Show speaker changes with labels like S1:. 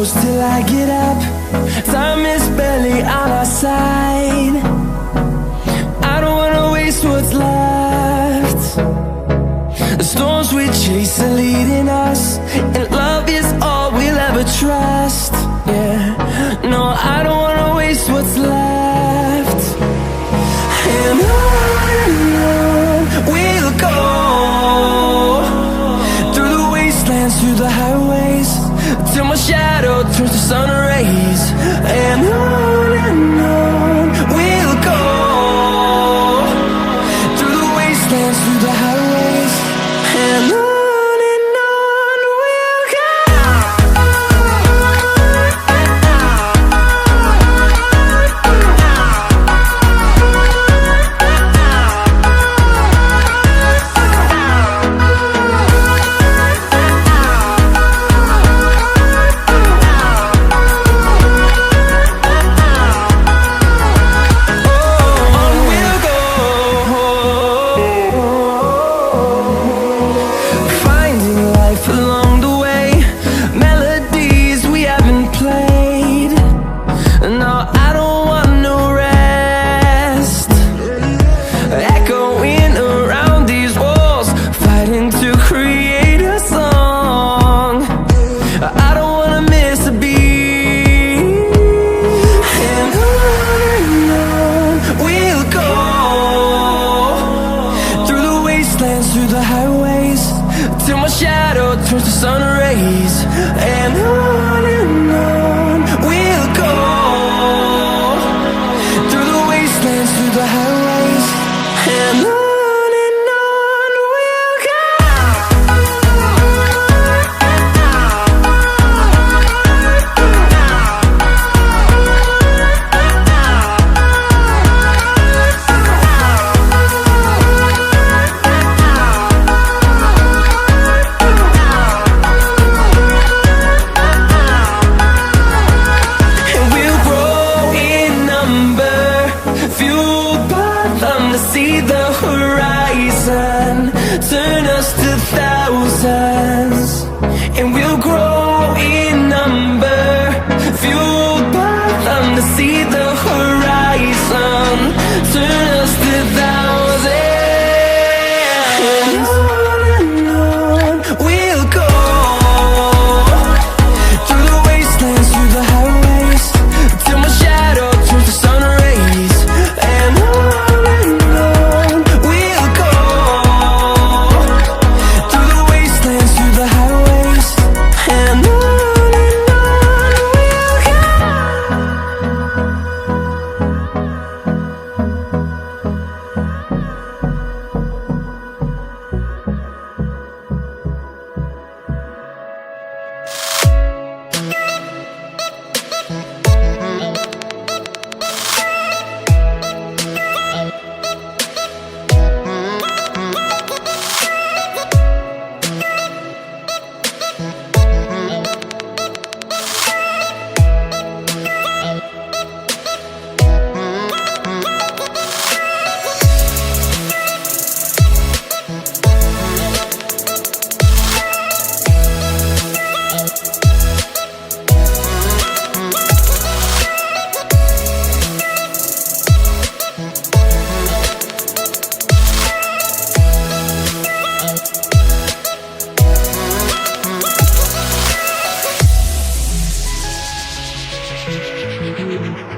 S1: close till I get up. Time is barely on our side. I don't wanna waste what's left. The storms we chase are leading us, and love is all we'll ever trust. Yeah, no, I don't wanna waste what's left. And on we'll go, through the wastelands, through the highways, till my shadow turns to sun rays. And on we'll go, through the wastelands, through the highways, and on we'll go. Through the highways, till my shadow turns to sun rays. And on we'll go, through the wastelands, through the highways, and on we'll go. See the horizon, turn us to thousands, and we'll grow in number, fueled by them. To see the horizon, turn us to thousands, and on we'll go, through the wastelands, through the highways, till my shadow turns to sun rays. And
S2: Thank you.